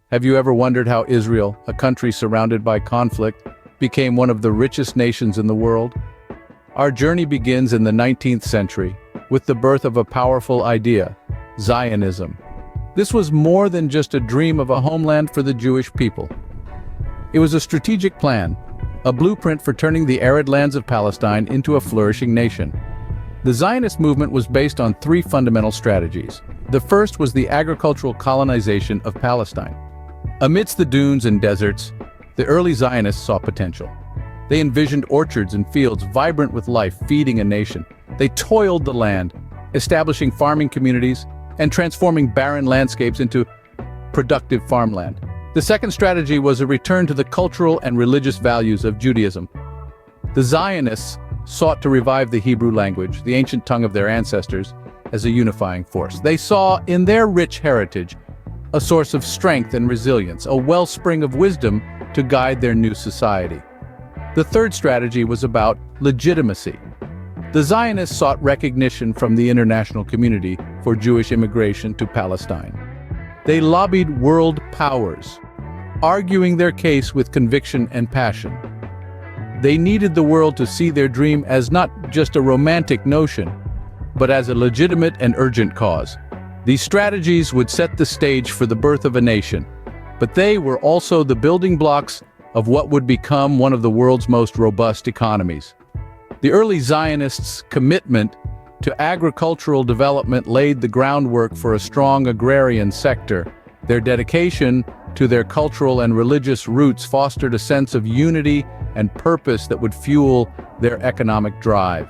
Have you ever wondered how Israel, a country surrounded by conflict, became one of the richest nations in the world? Our journey begins in the 19th century with the birth of a powerful idea, Zionism. This was more than just a dream of a homeland for the Jewish people. It was a strategic plan, a blueprint for turning the arid lands of Palestine into a flourishing nation. The Zionist movement was based on three fundamental strategies. The first was the agricultural colonization of Palestine. Amidst the dunes and deserts, the early Zionists saw potential. They envisioned orchards and fields vibrant with life, feeding a nation. They toiled the land, establishing farming communities and transforming barren landscapes into productive farmland. The second strategy was a return to the cultural and religious values of Judaism. The Zionists sought to revive the Hebrew language, the ancient tongue of their ancestors, as a unifying force. They saw in their rich heritage a source of strength and resilience, a wellspring of wisdom to guide their new society. The third strategy was about legitimacy. The Zionists sought recognition from the international community for Jewish immigration to Palestine. They lobbied world powers, arguing their case with conviction and passion. They needed the world to see their dream as not just a romantic notion, but as a legitimate and urgent cause. These strategies would set the stage for the birth of a nation, but they were also the building blocks of what would become one of the world's most robust economies. The early Zionists' commitment to agricultural development laid the groundwork for a strong agrarian sector. Their dedication to their cultural and religious roots fostered a sense of unity and purpose that would fuel their economic drive.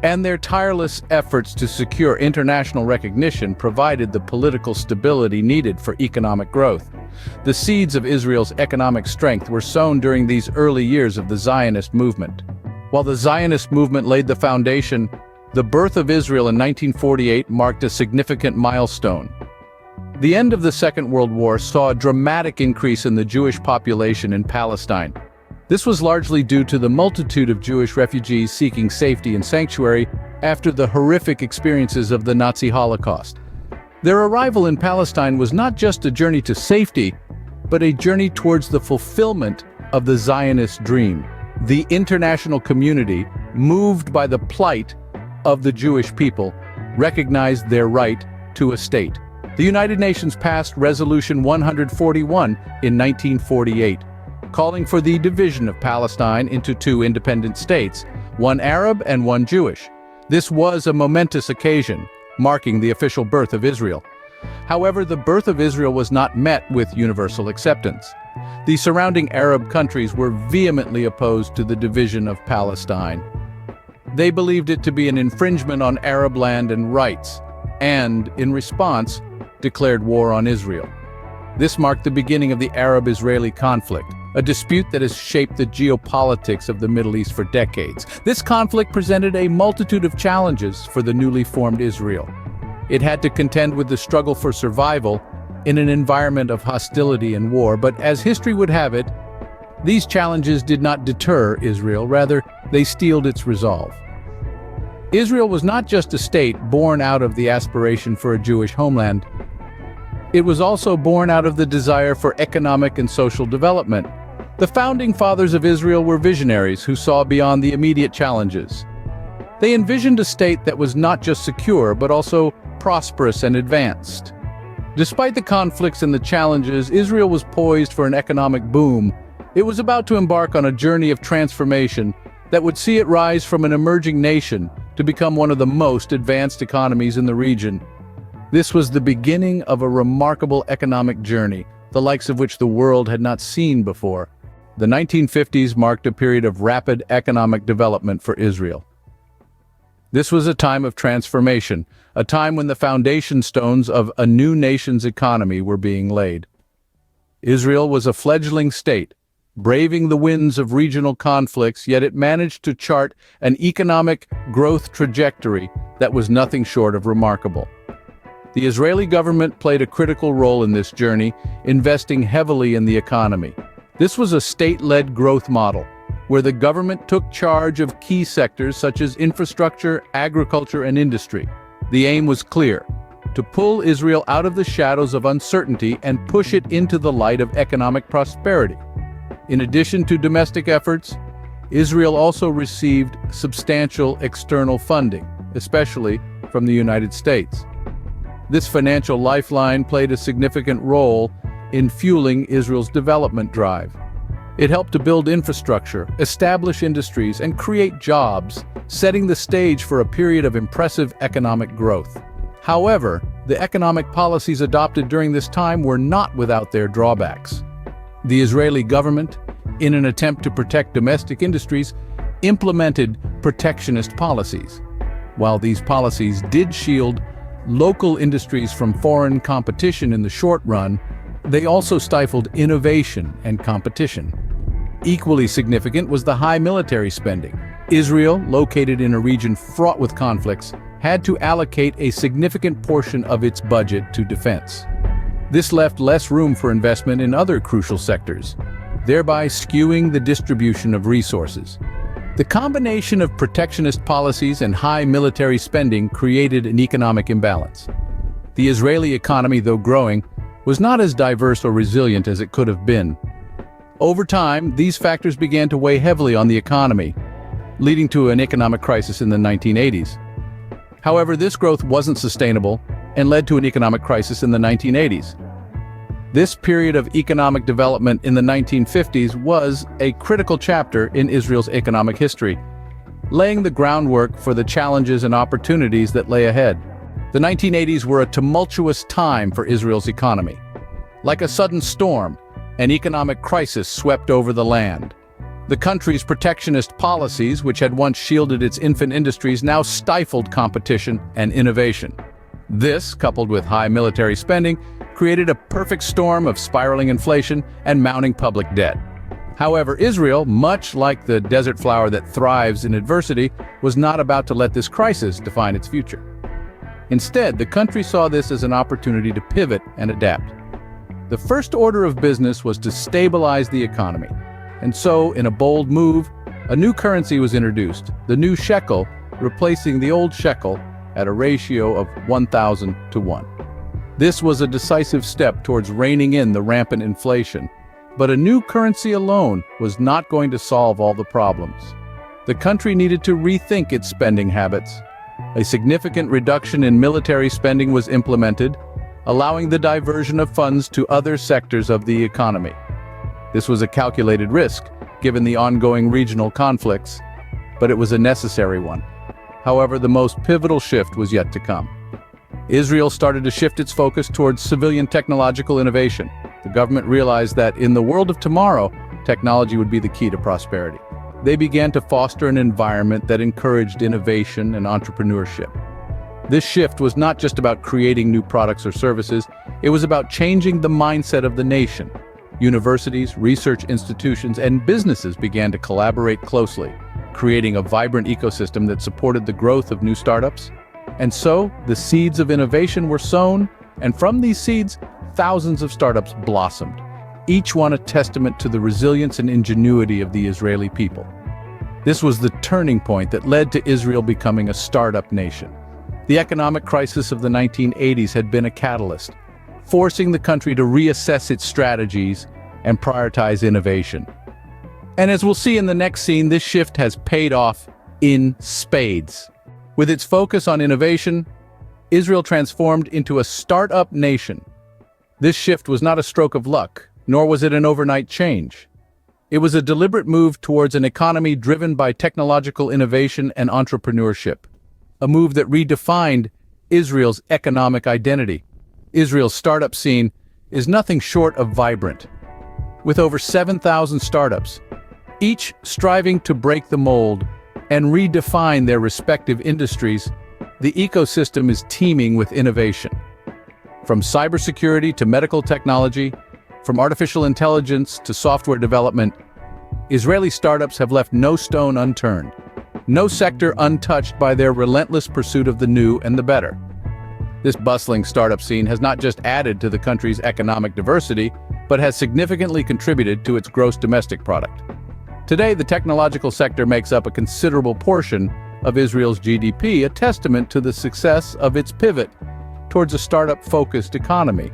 And their tireless efforts to secure international recognition provided the political stability needed for economic growth. The seeds of Israel's economic strength were sown during these early years of the Zionist movement. While the Zionist movement laid the foundation, the birth of Israel in 1948 marked a significant milestone. The end of the Second World War saw a dramatic increase in the Jewish population in Palestine. This was largely due to the multitude of Jewish refugees seeking safety and sanctuary after the horrific experiences of the Nazi Holocaust. Their arrival in Palestine was not just a journey to safety, but a journey towards the fulfillment of the Zionist dream. The international community, moved by the plight of the Jewish people, recognized their right to a state. The United Nations passed Resolution 141 in 1948, calling for the division of Palestine into two independent states, one Arab and one Jewish. This was a momentous occasion, marking the official birth of Israel. However, the birth of Israel was not met with universal acceptance. The surrounding Arab countries were vehemently opposed to the division of Palestine. They believed it to be an infringement on Arab land and rights, and, in response, declared war on Israel. This marked the beginning of the Arab-Israeli conflict, a dispute that has shaped the geopolitics of the Middle East for decades. This conflict presented a multitude of challenges for the newly formed Israel. It had to contend with the struggle for survival in an environment of hostility and war, but as history would have it, these challenges did not deter Israel, rather, they steeled its resolve. Israel was not just a state born out of the aspiration for a Jewish homeland. It was also born out of the desire for economic and social development. The founding fathers of Israel were visionaries who saw beyond the immediate challenges. They envisioned a state that was not just secure, but also prosperous and advanced. Despite the conflicts and the challenges, Israel was poised for an economic boom. It was about to embark on a journey of transformation that would see it rise from an emerging nation to become one of the most advanced economies in the region. This was the beginning of a remarkable economic journey, the likes of which the world had not seen before. The 1950s marked a period of rapid economic development for Israel. This was a time of transformation, a time when the foundation stones of a new nation's economy were being laid. Israel was a fledgling state, braving the winds of regional conflicts, yet it managed to chart an economic growth trajectory that was nothing short of remarkable. The Israeli government played a critical role in this journey, investing heavily in the economy. This was a state-led growth model, where the government took charge of key sectors such as infrastructure, agriculture, and industry. The aim was clear: to pull Israel out of the shadows of uncertainty and push it into the light of economic prosperity. In addition to domestic efforts, Israel also received substantial external funding, especially from the United States. This financial lifeline played a significant role in fueling Israel's development drive. It helped to build infrastructure, establish industries, and create jobs, setting the stage for a period of impressive economic growth. However, the economic policies adopted during this time were not without their drawbacks. The Israeli government, in an attempt to protect domestic industries, implemented protectionist policies. While these policies did shield local industries from foreign competition in the short run, they also stifled innovation and competition. Equally significant was the high military spending. Israel, located in a region fraught with conflicts, had to allocate a significant portion of its budget to defense. This left less room for investment in other crucial sectors, thereby skewing the distribution of resources. The combination of protectionist policies and high military spending created an economic imbalance. The Israeli economy, though growing, was not as diverse or resilient as it could have been. Over time, these factors began to weigh heavily on the economy, leading to an economic crisis in the 1980s. However, this growth wasn't sustainable and led to an economic crisis in the 1980s. This period of economic development in the 1950s was a critical chapter in Israel's economic history, laying the groundwork for the challenges and opportunities that lay ahead. The 1980s were a tumultuous time for Israel's economy. Like a sudden storm, an economic crisis swept over the land. The country's protectionist policies, which had once shielded its infant industries, now stifled competition and innovation. This, coupled with high military spending, created a perfect storm of spiraling inflation and mounting public debt. However, Israel, much like the desert flower that thrives in adversity, was not about to let this crisis define its future. Instead, the country saw this as an opportunity to pivot and adapt. The first order of business was to stabilize the economy. And so, in a bold move, a new currency was introduced, the new shekel, replacing the old shekel at a ratio of 1,000 to 1. This was a decisive step towards reining in the rampant inflation. But a new currency alone was not going to solve all the problems. The country needed to rethink its spending habits. A significant reduction in military spending was implemented, allowing the diversion of funds to other sectors of the economy. This was a calculated risk, given the ongoing regional conflicts, but it was a necessary one. However, the most pivotal shift was yet to come. Israel started to shift its focus towards civilian technological innovation. The government realized that in the world of tomorrow, technology would be the key to prosperity. They began to foster an environment that encouraged innovation and entrepreneurship. This shift was not just about creating new products or services, it was about changing the mindset of the nation. Universities, research institutions, and businesses began to collaborate closely, creating a vibrant ecosystem that supported the growth of new startups. And so, the seeds of innovation were sown, and from these seeds, thousands of startups blossomed, each one a testament to the resilience and ingenuity of the Israeli people. This was the turning point that led to Israel becoming a startup nation. The economic crisis of the 1980s had been a catalyst, forcing the country to reassess its strategies and prioritize innovation. And as we'll see in the next scene, this shift has paid off in spades. With its focus on innovation, Israel transformed into a startup nation. This shift was not a stroke of luck, nor was it an overnight change. It was a deliberate move towards an economy driven by technological innovation and entrepreneurship, a move that redefined Israel's economic identity. Israel's startup scene is nothing short of vibrant. With over 7,000 startups, each striving to break the mold and redefine their respective industries, the ecosystem is teeming with innovation. From cybersecurity to medical technology, from artificial intelligence to software development, Israeli startups have left no stone unturned, no sector untouched by their relentless pursuit of the new and the better. This bustling startup scene has not just added to the country's economic diversity, but has significantly contributed to its gross domestic product. Today, the technological sector makes up a considerable portion of Israel's GDP, a testament to the success of its pivot towards a startup-focused economy.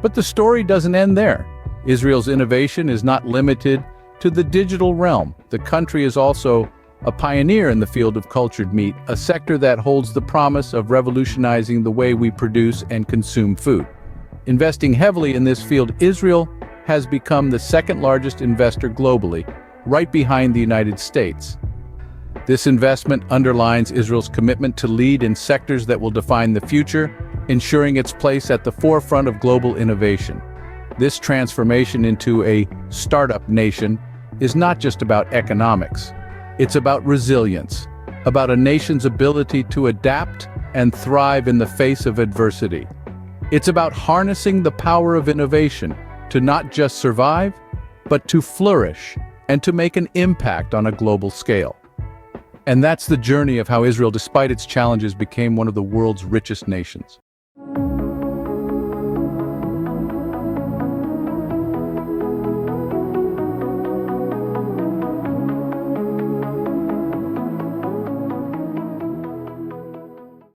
But the story doesn't end there. Israel's innovation is not limited to the digital realm. The country is also a pioneer in the field of cultured meat, a sector that holds the promise of revolutionizing the way we produce and consume food. Investing heavily in this field, Israel has become the second-largest investor globally, right behind the United States. This investment underlines Israel's commitment to lead in sectors that will define the future, ensuring its place at the forefront of global innovation. This transformation into a startup nation is not just about economics. It's about resilience, about a nation's ability to adapt and thrive in the face of adversity. It's about harnessing the power of innovation to not just survive, but to flourish and to make an impact on a global scale. And that's the journey of how Israel, despite its challenges, became one of the world's richest nations.